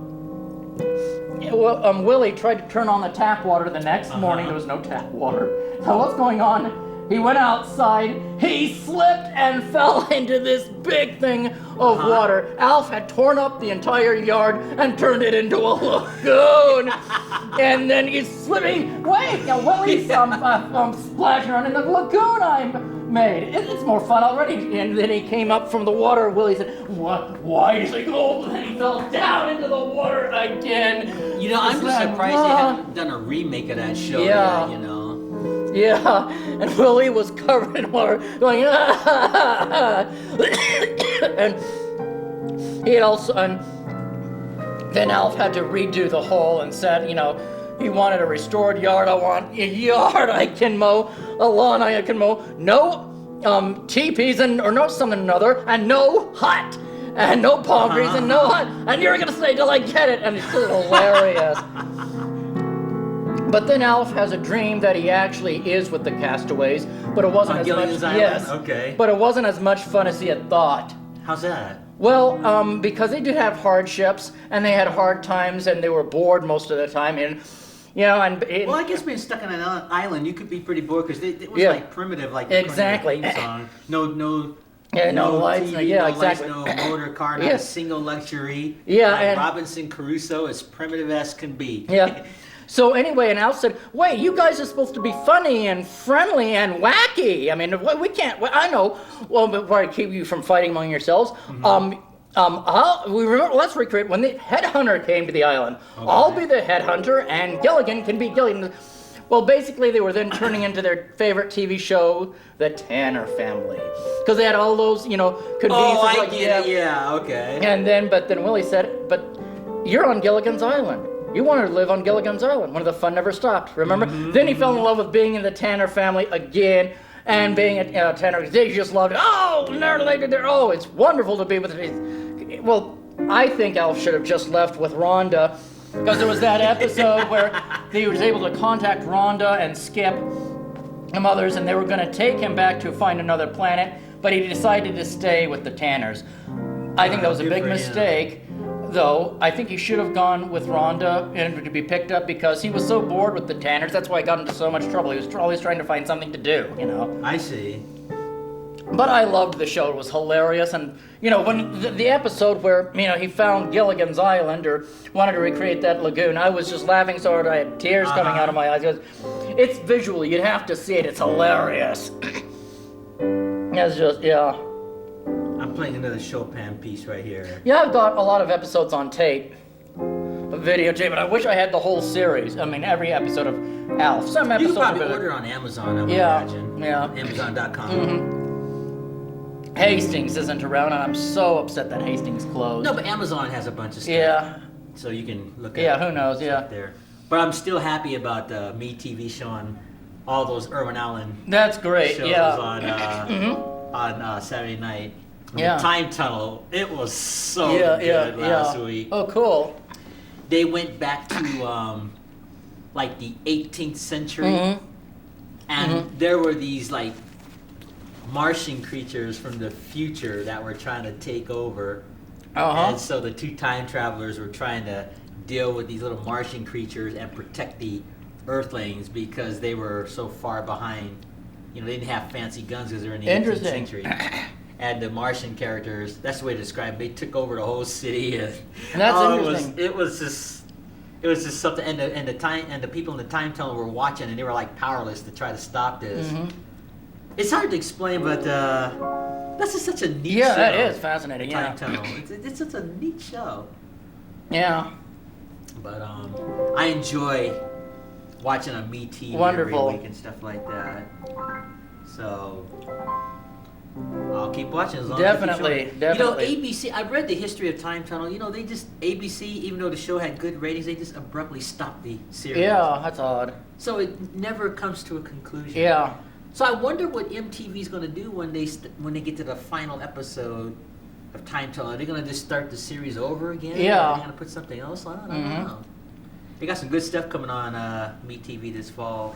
Willie tried to turn on the tap water the next morning. There was no tap water. So what's going on? He went outside, he slipped and fell into this big thing of water. Alf had torn up the entire yard and turned it into a lagoon. And then he's slipping, Willie's splashing around in the lagoon I made. It's more fun already. And then he came up from the water. Willie said, why is he go? And then he fell down into the water again. I'm just surprised they haven't done a remake of that show yet, Yeah, and Willie was covered in water, going, and then Alf had to redo the whole and said, he wanted a restored yard. I want a yard I can mow, a lawn I can mow, no teepees or no something or another, and no hut, and no palm trees, and no hut, and you're gonna stay till I get it, and it's hilarious. But then Alf has a dream that he actually is with the castaways, but it wasn't as much. Yes, okay. But it wasn't as much fun as he had thought. How's that? Well, because they did have hardships and they had hard times and they were bored most of the time, and well, I guess being stuck on an island, you could be pretty bored because it was like primitive, like exactly. Song. No lights, TV, exactly. Lights, no motor car, not a single luxury. Yeah, and Robinson Crusoe, as primitive as can be. Yeah. So anyway, and Alf said, wait, you guys are supposed to be funny and friendly and wacky. I mean, we can't, I know, well, before I keep you from fighting among yourselves, let's recreate when the headhunter came to the island. Okay. I'll be the headhunter and Gilligan can be Gilligan. Well, basically, they were then turning into their favorite TV show, The Tanner Family. Because they had all those, conveniences. Oh, I get it, yeah, okay. But then Willie said, but you're on Gilligan's Island. You wanted to live on Gilligan's Island when the fun never stopped, remember? Then he fell in love with being in the Tanner family again and being a Tanner. They just loved it. Oh, it's wonderful to be with it. Well, I think Alf should have just left with Rhonda because there was that episode where he was able to contact Rhonda and Skip and others, and they were going to take him back to find another planet, but he decided to stay with the Tanners. I think that was a big mistake. though, I think he should have gone with Rhonda and to be picked up because he was so bored with the Tanners. That's why he got into so much trouble. He was always trying to find something to do, you know. I see. But I loved the show. It was hilarious. And, you know, when the episode where, you know, he found Gilligan's Island or wanted to recreate that lagoon, I was just laughing so hard I had tears coming out of my eyes. It's visual. You'd have to see it. It's hilarious. It's just, yeah. I'm playing another Chopin piece right here. Yeah, I've got a lot of episodes on tape. A videotape, but I wish I had the whole series. I mean, every episode of Alf. Some You episodes can probably of it. order on Amazon, I would Yeah, imagine. yeah. Amazon.com. Hastings isn't around, and I'm so upset that Hastings closed. No, but Amazon has a bunch of stuff. Yeah. So you can look at Yeah, who knows, stuff yeah. there. But I'm still happy about Me TV showing all those Irwin Allen That's great, shows yeah. on Saturday night. Yeah. The Time Tunnel, it was so Yeah, good yeah, last yeah. week. Oh, cool. They went back to like the 18th century, and there were these like Martian creatures from the future that were trying to take over. And so the two time travelers were trying to deal with these little Martian creatures and protect the Earthlings because they were so far behind. You know, they didn't have fancy guns because they were in the 18th century. And the Martian characters, that's the way to describe it, they took over the whole city. And That's interesting. It was just something. And the people in the time tunnel were watching, and they were like powerless to try to stop this. It's hard to explain, but that's just such a neat show. Yeah, that is fascinating, yeah. Time tunnel. It's such a neat show. Yeah. But I enjoy watching on MeTV Wonderful. every week and stuff like that. So I'll keep watching as long as they keep showing. Definitely. You know, ABC, I've read the history of Time Tunnel. You know, ABC, even though the show had good ratings, they just abruptly stopped the series. Yeah, that's odd. So it never comes to a conclusion. Yeah. So I wonder what MTV's going to do when they get to the final episode of Time Tunnel. Are they going to just start the series over again? Yeah. Are they going to put something else on? I don't know. They got some good stuff coming on MeTV this fall,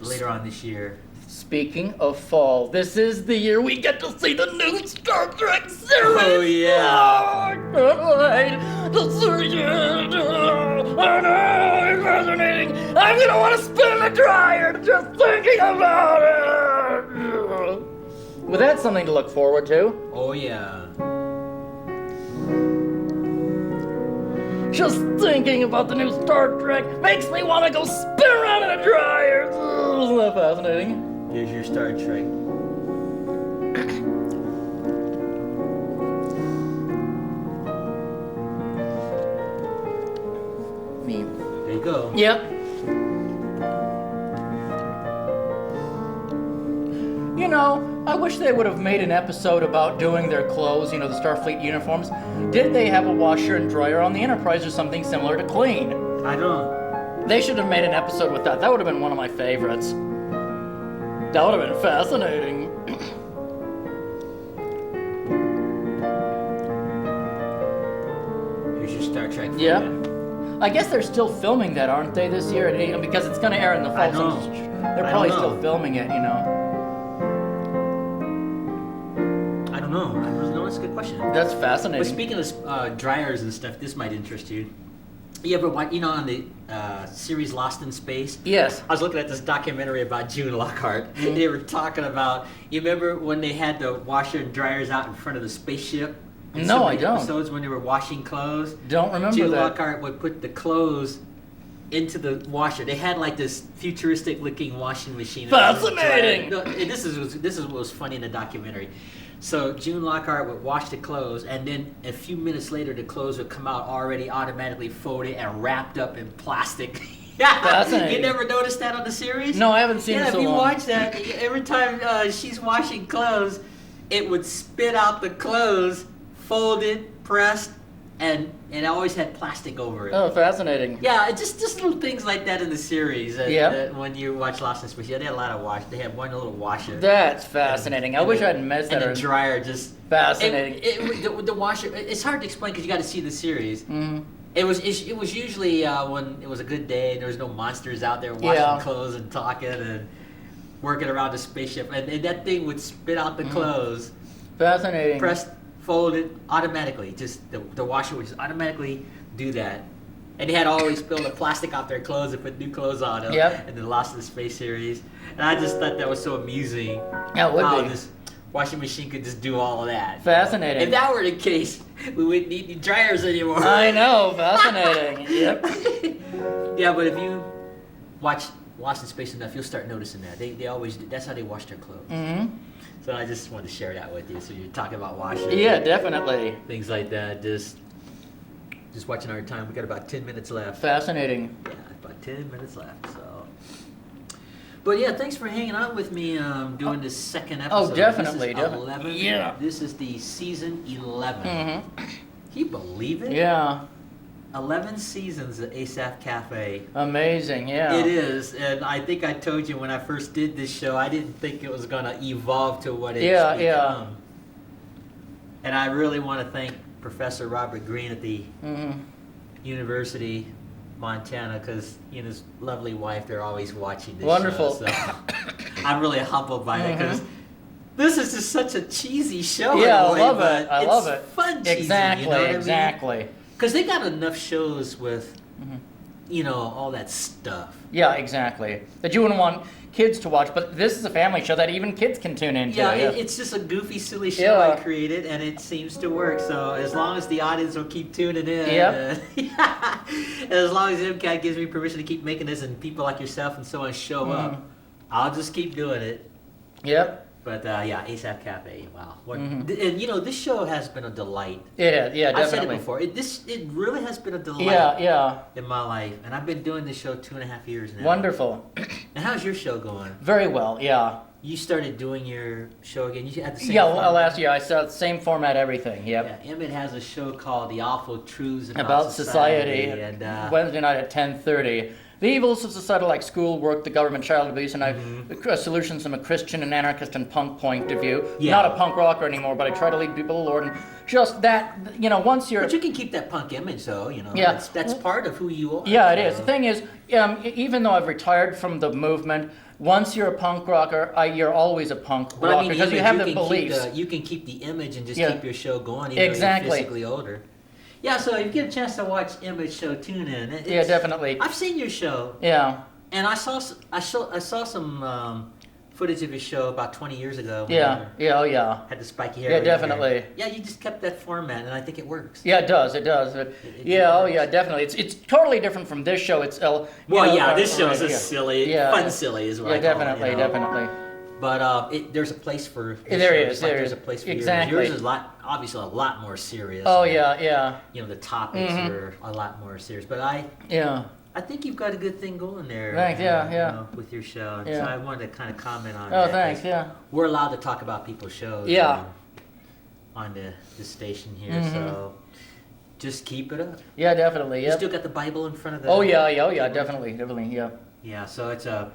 later on this year. Speaking of fall, this is the year we get to see the new Star Trek series. Oh, yeah. The series. I know, it's fascinating. I'm gonna want to spin the dryer just thinking about it. Well, that's something to look forward to. Oh, yeah. Just thinking about the new Star Trek makes me want to go spin around in a dryer. Isn't that fascinating? Here's your Star Trek. Me. There you go. Yep. You know, I wish they would have made an episode about doing their clothes, you know, the Starfleet uniforms. Did they have a washer and dryer on the Enterprise or something similar to clean? I don't. They should have made an episode with that. That would have been one of my favorites. That would have been fascinating. Here's your Star Trek. Yeah. I guess they're still filming that, aren't they, this year? Because it's going to air in the fall. I know. So they're I probably don't know. still filming it, you know. I don't know. I don't know. That's a good question. That's fascinating. But speaking of dryers and stuff, this might interest you. You ever watch, you know, on the series Lost in Space? Yes. I was looking at this documentary about June Lockhart. They were talking about, you remember when they had the washer and dryers out in front of the spaceship? In No, some I don't. Episodes when they were washing clothes. Don't remember June that. Lockhart would put the clothes into the washer. They had like this futuristic looking washing machine. Fascinating! No, and this is what was funny in the documentary. So June Lockhart would wash the clothes, and then a few minutes later, the clothes would come out already automatically folded and wrapped up in plastic. Yeah, Fascinating. you never noticed that on the series? No, I haven't seen yeah, it so if you long. watch that, every time she's washing clothes, it would spit out the clothes, folded, pressed, and it always had plastic over it. Oh, fascinating. Yeah, just little things like that in the series. Yeah. When you watch Lost in Space, yeah, they had a lot of wash. They had one little washer. That's fascinating. I wish I'd missed that. And the dryer just Fascinating. The washer. It's hard to explain because you got to see the series. Mhm. It was usually when it was a good day and there was no monsters out there washing Yeah. clothes and talking and working around the spaceship, and that thing would spit out the clothes, Fascinating. pressed, fold it automatically. Just the washer would just automatically do that. And they had always peel the plastic off their clothes and put new clothes on them. Yep. And the Lost in Space series. And I just thought that was so amusing. Yeah, it would how be. this washing machine could just do all of that. Fascinating. If that were the case, we wouldn't need any dryers anymore. I know, fascinating. Yep. Yeah, but if you watch Lost in Space enough, you'll start noticing that. They always do. That's how they wash their clothes. Mm-hmm. So I just wanted to share that with you. So you're talking about washing. Yeah, definitely. Things like that. Just watching our time. We got about 10 minutes left. Fascinating. Yeah, about 10 minutes left. So. But yeah, thanks for hanging out with me doing this second episode. Oh, definitely. This is 11. Yeah. This is the season 11. Mm-hmm. Can you believe it? Yeah. 11 seasons at Asaph Cafe. Amazing, yeah. It is, and I think I told you when I first did this show, I didn't think it was going to evolve to what it's become. Yeah. And I really want to thank Professor Robert Green at the Mm-hmm. University Montana, because his lovely wife, they're always watching this Wonderful. show. So I'm really humbled by that, because this is just such a cheesy show. Yeah, in a way, I love but it. I love it. It's fun cheesy, Exactly, you know what exactly. I mean? Because they got enough shows with, Mm-hmm. all that stuff. Yeah, exactly. That you wouldn't want kids to watch, but this is a family show that even kids can tune into. Yeah, it's just a goofy, silly show Yeah. I created, and it seems to work. So as long as the audience will keep tuning in, Yep. and as long as MCAT gives me permission to keep making this, and people like yourself and so on show up, I'll just keep doing it. Yep. But yeah, Asaph Cafe, wow. And this show has been a delight. Yeah, yeah, I've said it definitely. before. It really has been a delight Yeah. in my life, and I've been doing this show 2.5 years now. Wonderful. And how's your show going? Very well, yeah. You started doing your show again. You had the same. Yeah, well, format? last year I saw the same format, everything, yep. Yeah, Emmett has a show called The Awful Truths About society, and Wednesday night at 10:30. The evils of society like school, work, the government, child abuse, and solutions from a Christian and anarchist and punk point of view. Yeah. Not a punk rocker anymore, but I try to lead people to the Lord. And just that, once you're... But you can keep that punk image, though. Yeah. That's part of who you are. Yeah, it is. The thing is, even though I've retired from the movement, once you're a punk rocker, you're always a punk But rocker I mean, because you have the beliefs. You can keep the image and just Yeah. keep your show going, even Exactly. though you're physically older. Yeah, so if you get a chance to watch Emmett's show, tune in. Yeah, definitely. I've seen your show, Yeah, and I saw some footage of your show about 20 years ago. when yeah, you yeah, oh yeah. had the spiky hair. Yeah, right there. definitely. Yeah, you just kept that format, and I think it works. Yeah, it does. But, yeah, oh yeah, definitely. It's totally different from this show. It's This show is yeah. just silly, Yeah. fun silly is what Yeah, I call definitely, it. definitely. But there's a place for. This There show, is, just like there there's is. a place for Exactly. yours. Yours is obviously a lot more serious. Oh and, yeah. The topics are a lot more serious. But Yeah. I think you've got a good thing going there. Thanks, yeah. With your show, and Yeah. so I wanted to kind of comment on Oh, that. thanks. 'cause Yeah. We're allowed to talk about people's shows. Yeah. On the station here, Mhm. so just keep it up. Yeah, definitely. You Yep. still got the Bible in front of the. Oh yeah, definitely, yeah. Yeah, so it's a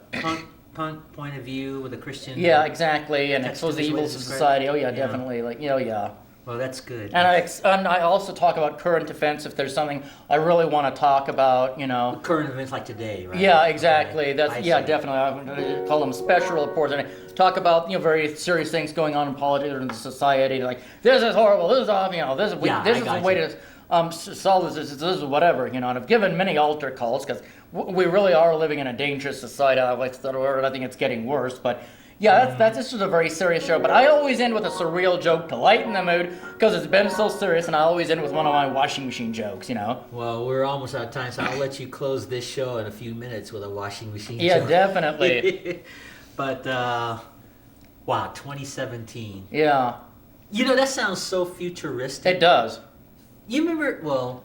punk point of view with a Christian. Yeah, exactly, and Text expose of the his evils ways of is society. Oh yeah, great. Yeah. definitely. Yeah. Well, that's good. And I also talk about current events if there's something I really want to talk about. Current events like today, right? Yeah, exactly. Okay. That's I see. definitely. I call them special reports, and I talk about very serious things going on in politics or in society. Like this is horrible. This is awful. This is Yeah, this I is got the way you. to solve this is whatever. And I've given many altar calls because we really are living in a dangerous society. I like that word. I think it's getting worse, but. Yeah, this is a very serious show, but I always end with a surreal joke to lighten the mood because it's been so serious, and I always end with one of my washing machine jokes. Well, we're almost out of time, so I'll let you close this show in a few minutes with a washing machine. Yeah, joke. definitely. But wow, 2017. Yeah, That sounds so futuristic. it does. You remember? Well,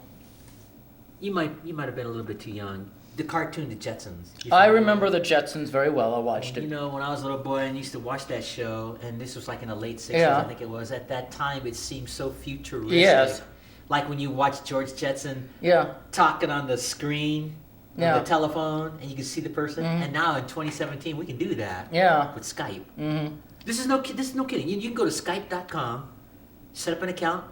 you might have been a little bit too young. The cartoon, The Jetsons. You I familiar remember with the Jetsons very well. I watched it? it. When I was a little boy and used to watch that show, and this was like in the late 60s, Yeah. I think it was. At that time, it seemed so futuristic. Yes. Like when you watch George Jetson Yeah, talking on the screen, Yeah. on the telephone, and you can see the person. Mhm. And now in 2017, we can do that yeah. with Skype. Mm-hmm. This is no kidding. You can go to Skype.com, set up an account,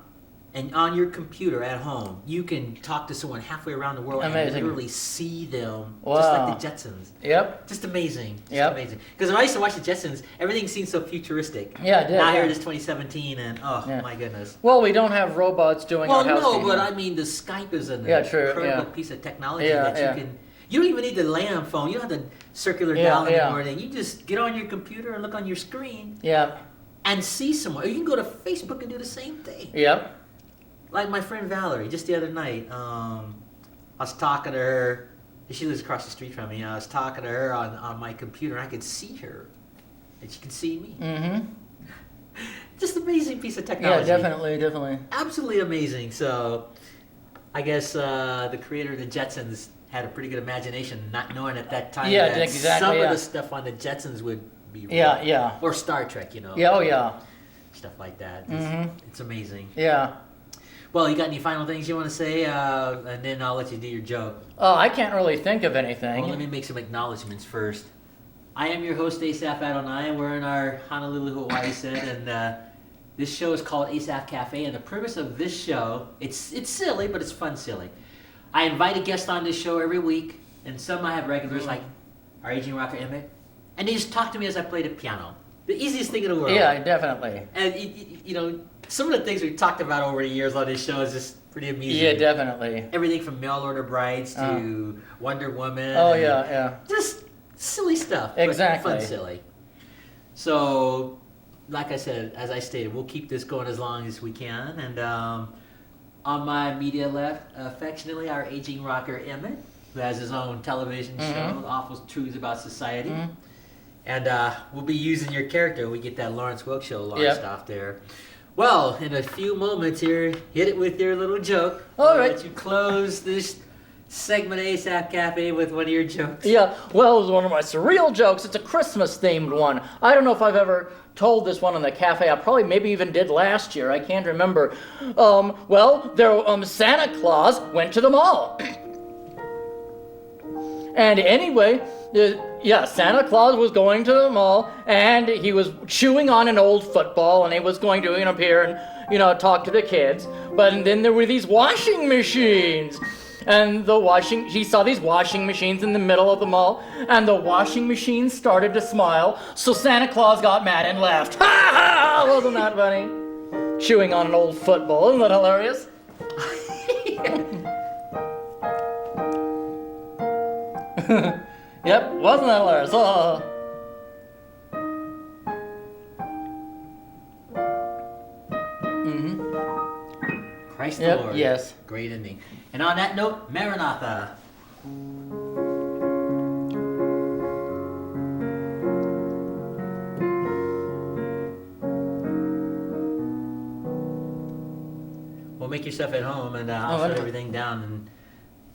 And on your computer at home, you can talk to someone halfway around the world Amazing. and literally see them, Wow. just like the Jetsons. Yep. Just amazing. Just Yep. amazing. Because when I used to watch the Jetsons, everything seemed so futuristic. Yeah, it did. Now here yeah. it is 2017, and Yeah. my goodness. Well, we don't have robots doing Well, our housekeeping. no, but I mean, the Skype is an Yeah, true, incredible yeah. piece of technology Yeah, that you yeah. can. You don't even need the land phone. You don't have the circular Yeah, dial yeah. anymore. Then you just get on your computer and look on your screen Yeah. and see someone. Or you can go to Facebook and do the same thing. Yep. Like my friend Valerie, just the other night, I was talking to her. She lives across the street from me. I was talking to her on my computer, and I could see her, and she could see me. Mm-hmm. Just amazing piece of Yeah, technology. definitely. Absolutely amazing. So, I guess the creator of the Jetsons had a pretty good imagination, not knowing at that time Yeah, that exactly, some yeah. of the stuff on the Jetsons would be real. Yeah, yeah. Or Star Trek, you know. Yeah, oh yeah. Stuff like that. Mhm. It's amazing. Yeah. Well, you got any final things you want to say? And then I'll let you do your joke. Oh, I can't really think of anything. Well, let me make some acknowledgments first. I am your host, Asaph Adonai. We're in our Honolulu, Hawaii set, and this show is called Asaph Cafe. And the premise of this show, it's silly, but it's fun silly. I invite a guest on this show every week, and some I have regulars like our aging rocker Emmett, and they just talk to me as I play the piano. The easiest thing in the world. Yeah, definitely. And you know, some of the things we've talked about over the years on this show is just pretty amusing. Yeah, definitely. Everything from Mail Order Brides to Wonder Woman. Oh and yeah. just silly stuff. but Exactly. Fun silly. So, like I said, as I stated, we'll keep this going as long as we can. And on my media left, affectionately, our aging rocker Emmett, who has his own television show, Awful Truths About Society. And we'll be using your character when we get that Lawrence Welk show launched off there. Well, in a few moments here, hit it with your little joke. All right. Let you close this segment of Asaph Cafe with one of your jokes. Yeah, well, it was one of my surreal jokes. It's a Christmas-themed one. I don't know if I've ever told this one in the cafe. I probably maybe even did last year. I can't remember. Santa Claus went to the mall. And anyway, Santa Claus was going to the mall, and he was chewing on an old football, and he was going to appear and, talk to the kids. But then there were these washing machines. And he saw these washing machines in the middle of the mall, and the washing machines started to smile, so Santa Claus got mad and left. Ha ha! Wasn't that funny? Chewing on an old football, isn't that hilarious? Yep, wasn't that hilarious? Christ the Yep, Lord. yes. Great ending. And on that note, Maranatha. Well, make yourself at home, and I'll shut everything down. And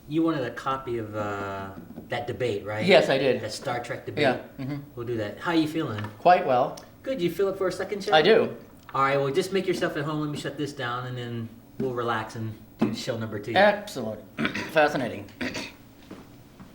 you wanted a copy of that debate, right? Yes, I did. That Star Trek debate. Yeah. We'll do that. How are you feeling? Quite well. Good. You feel it for a second, show? I do. All right. Well, just make yourself at home. Let me shut this down, and then we'll relax and do show number 2. Excellent. Fascinating.